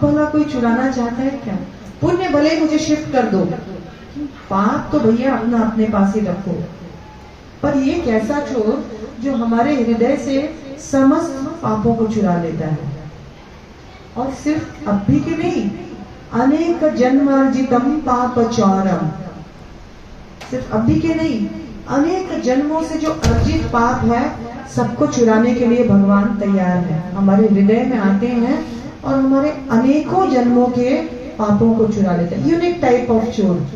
पाप भला कोई चुराना चाहता है क्या? पुण्य भले मुझे शिफ्ट कर दो, पाप तो भैया अपना अपने पास ही रखो। पर ये कैसा चोर जो हमारे हृदय से समस्त पापों को चुरा लेता है, और सिर्फ अब भी के नहीं, अनेक जन्मार्जितम पाप चौरम, सिर्फ अब भी के नहीं, अनेक जन्मों से जो अर्जित पाप है सबको चुराने के लिए भगवान तैयार है। हमारे हृदय में आते हैं और हमारे अनेकों जन्मों के पापों को चुरा लेते हैं। यूनिक टाइप ऑफ चोर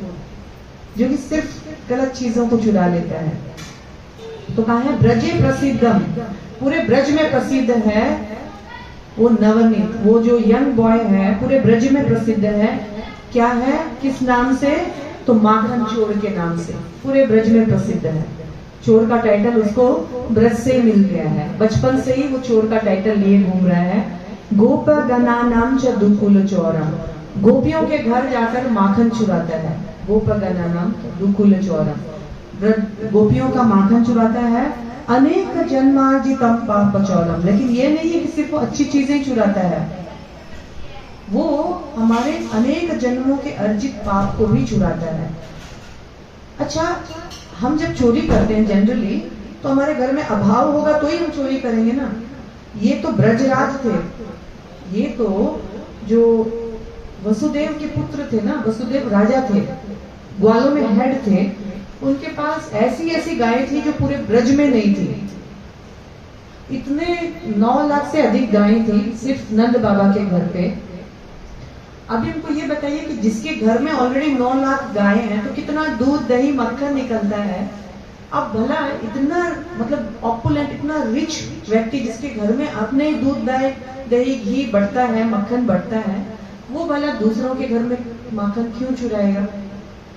जो कि सिर्फ गलत चीजों को चुरा लेता है। तो कहा है ब्रजे प्रसिद्धम, पूरे ब्रज में प्रसिद्ध है वो नवनीत, वो जो यंग बॉय है पूरे ब्रज में प्रसिद्ध है। क्या है, किस नाम से? तो माखन चोर के नाम से पूरे ब्रज में प्रसिद्ध है। चोर का टाइटल उसको ब्रज से ही मिल गया है, बचपन से ही वो चोर का टाइटल लिए घूम रहा है। गोप गना नाम च दुकुल चौरम, गोपियों के घर जाकर माखन चुराता है। गोप गना नाम दुकुल चौरम, गोपियों का माखन चुराता है। अनेक जन्मार्जितम पाप चौरम, लेकिन ये नहीं है कि सिर्फ वो अच्छी चीजें चुराता है, वो हमारे अनेक जन्मों के अर्जित पाप को भी चुराता है। अच्छा, हम जब चोरी करते हैं जनरली तो हमारे घर में अभाव होगा तो ही हम चोरी करेंगे ना। ये तो ब्रजराज थे, ये तो जो वसुदेव के पुत्र थे ना, वसुदेव राजा थे, ग्वालों में हेड थे, उनके पास ऐसी ऐसी गायें थी जो पूरे ब्रज में नहीं थी। इतने 9 लाख से अधिक गायें थी सिर्फ नंद बाबा के घर पे। अभी हमको ये बताइए कि जिसके घर में ऑलरेडी 9 लाख गायें हैं तो कितना दूध दही मक्खन निकलता है। अब भला इतना मतलब ऑपुलेंट, इतना रिच व्यक्ति जिसके घर में अपने दूध दही घी बढ़ता है, मक्खन बढ़ता है, वो भला दूसरों के घर में माखन क्यों चुराएगा?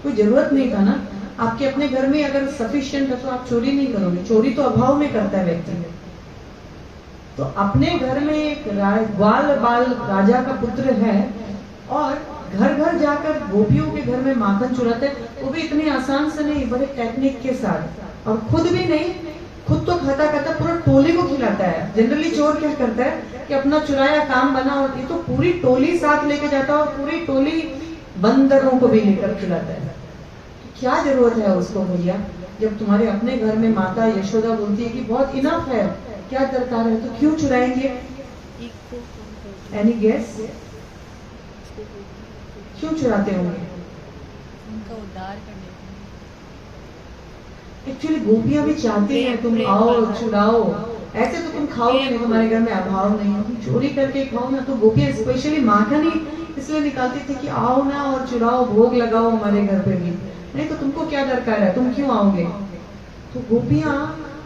कोई जरूरत नहीं था ना। आपके अपने घर में अगर सफिशिएंट है तो आप चोरी नहीं करोगे। चोरी तो अभाव में करता है व्यक्ति। तो अपने घर में एक ग्वाल बाल राजा का पुत्र है और घर घर जाकर गोपियों के घर में माखन चुराते, वो भी इतनी आसान से नहीं, बड़े टेक्निक के साथ। और खुद भी नहीं, खुद तो खाता खाता पूरा टोली को खिलाता है। जनरली चोर क्या करता है कि अपना चुराया काम बना, और ये तो पूरी टोली साथ लेके जाता है और पूरी टोली बंदरों को भी लेकर खिलाता है। क्या जरूरत है उसको भैया? जब तुम्हारे अपने घर में माता यशोदा बोलती है कि बहुत इनफ है, क्या दरकार है, तो क्यों चुराएंगे? Any guess? क्यों चुराते होंगे? उनका उद्धार करने। एक्चुअली गोपियां भी चाहती हैं तुम आओ चुराओ, ऐसे तो तुम खाओगे नहीं, तुम्हारे घर में अभाव नहीं है, तुम चोरी करके खाओ ना। तो गोपियां स्पेशली माखन ही इसलिए निकालती थी कि आओ ना और चुराओ, भोग लगाओ हमारे घर पे भी, नहीं तो तुमको क्या दरकार है, तुम क्यों आओगे? तो गोपियां,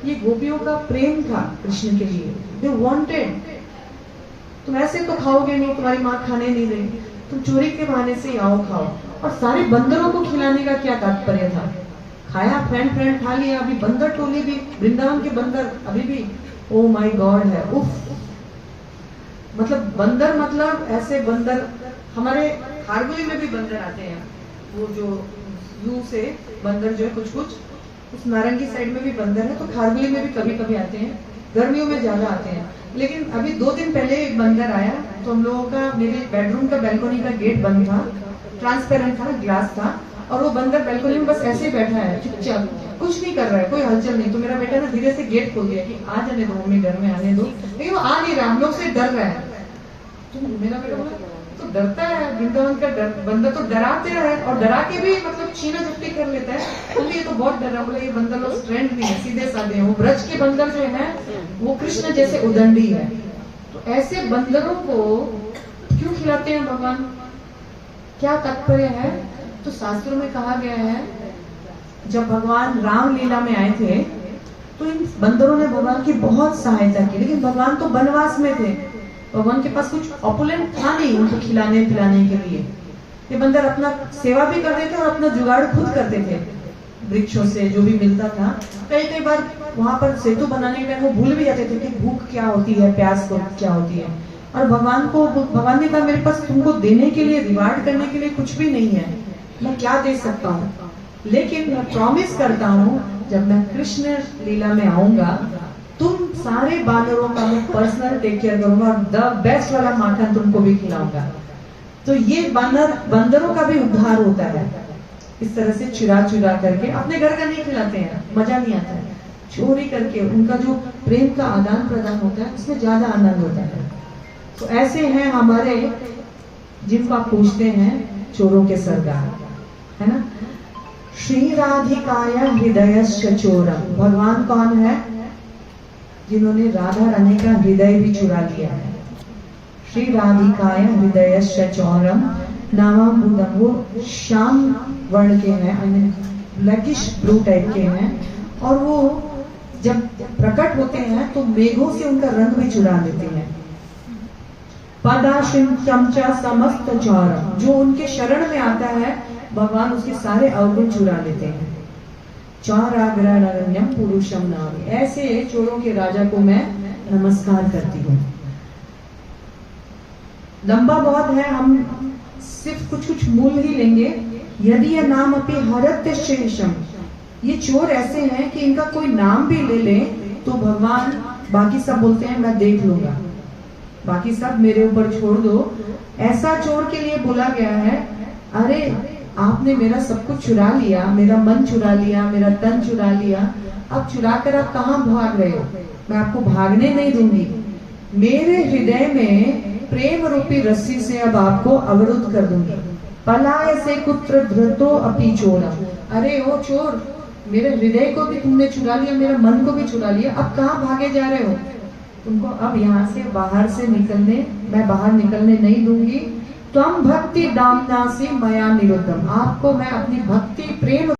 ये गोपियों का प्रेम था कृष्ण के लिए। दे वांटेड, तुम ऐसे तो खाओगे नहीं, तुम्हारी माँ खाने नहीं देगी, तुम चोरी के बहाने से आओ खाओ। और सारे बंदरों को खिलाने का क्या तात्पर्य था? खाया, फ्रेंड खा लिया। अभी बंदर टोली भी, वृंदावन के बंदर अभी भी ओ माय गॉड है, उफ। मतलब बंदर, मतलब ऐसे बंदर, हमारे खारगोली में भी बंदर आते हैं, वो जो यू से बंदर जो है कुछ कुछ, उस नारंगी साइड में भी बंदर है, तो खारगोली में भी कभी कभी आते हैं, गर्मियों में ज्यादा आते हैं। लेकिन अभी 2 दिन पहले एक बंदर आया, तो हम लोगों का, मेरे बेडरूम का बैल्कोनी का गेट बंद था, ट्रांसपेरेंट था, ग्लास था, और वो बंदर बैल्कोनी में बस ऐसे ही बैठा है चुपचाप, कुछ नहीं कर रहा है, कोई हलचल नहीं। तो मेरा बेटा ना धीरे से गेट खोल दिया कि आ जाने दो मम्मी, घर में आने दो, लेकिन वो आ नहीं रहा, हम लोग से डर रहा है। तो मेरा बेटा बोला तो डरता है, वृंदावन का बंदर तो डराते है, और डरा के भी मतलब छीना झपटी कर लेता है। तो ये तो बहुत डर रहा, बोले ये बंदर लोग स्ट्रेंथ नहीं है, सीधे साधे हैं। वो ब्रज के बंदर जो है वो कृष्ण जैसे उदंडी है। तो ऐसे बंदरों को क्यों खिलाते हैं भगवान? क्या तात्पर्य है? तो शास्त्रों में कहा गया है, जब भगवान राम लीला में आए थे तो इन बंदरों ने भगवान की बहुत सहायता की, लेकिन भगवान तो वनवास में थे, भगवान के पास कुछ ऑपुलेंट था नहीं उनको खिलाने पिलाने के लिए। ये बंदर अपना सेवा भी कर देते और अपना जुगाड़ खुद करते थे, वृक्षों से जो भी मिलता था। कई बार वहां पर सेतु बनाने के वो भूल भी जाते थे कि भूख क्या होती है, प्यास क्या होती है। और भगवान ने कहा मेरे पास तुमको देने के लिए, रिवार्ड करने के लिए कुछ भी नहीं है, मैं क्या दे सकता हूँ, लेकिन मैं प्रॉमिस करता हूँ जब मैं कृष्ण लीला में आऊंगा तुम सारे बानरों का मैं पर्सनल टेक केयर करूंगा और द बेस्ट वाला माखन तुमको भी खिलाऊंगा। तो ये बंदरों का भी उद्धार होता है। इस तरह से चुरा चुरा करके, अपने घर का नहीं खिलाते हैं, मजा नहीं आता है, चोरी करके उनका जो प्रेम का आदान प्रदान होता है उसमें ज्यादा आनंद होता है। तो ऐसे हैं हमारे जिनको आप पूछते हैं चोरों के सरदार, है ना। श्री राधिकाया हृदयस्य चोरम, भगवान कौन है? जिन्होंने राधा रानी का हृदय भी चुरा लिया है। श्री राधिकाया हृदयस्य चोरम नामाबुदम, वो श्याम वर्ण के हैं, ब्लैकिश ब्लू टाइप के हैं, और वो जब प्रकट होते हैं तो मेघों से उनका रंग भी चुरा लेते हैं। पदाश्रिम चमचा समस्त चौरम, जो उनके शरण में आता है भगवान उसके सारे अवगुण चुरा लेते हैं। चौराग्रण्यम पुरुषम नाम, ऐसे चोरों के राजा को मैं नमस्कार करती हूँ। लंबा बहुत है, हम सिर्फ कुछ कुछ मूल ही लेंगे। यदि यह नाम अपनी हरत्य शेषम, ये चोर ऐसे हैं कि इनका कोई नाम भी ले ले तो भगवान बाकी सब बोलते हैं मैं देख लूंगा, बाकी सब मेरे ऊपर छोड़ दो। ऐसा चोर के लिए बोला गया है, अरे आपने मेरा सब कुछ चुरा लिया, मेरा मन चुरा लिया, मेरा तन चुरा लिया, अब चुरा कर आप कहाँ भाग रहे हो? मैं आपको भागने नहीं दूंगी। मेरे हृदय में प्रेम रूपी रस्सी से अब आपको अवरुद्ध कर दूंगी। पलाय से कुत्र धृतो अपि चोरा, अरे ओ चोर, मेरे हृदय को भी तुमने चुरा लिया, मेरा मन को भी चुरा लिया, अब कहाँ भागे जा रहे हो? तुमको अब यहाँ से बाहर से निकलने, मैं बाहर निकलने नहीं दूंगी। त्वं भक्ति दामना से मया निरुद्धम, आपको मैं अपनी भक्ति प्रेम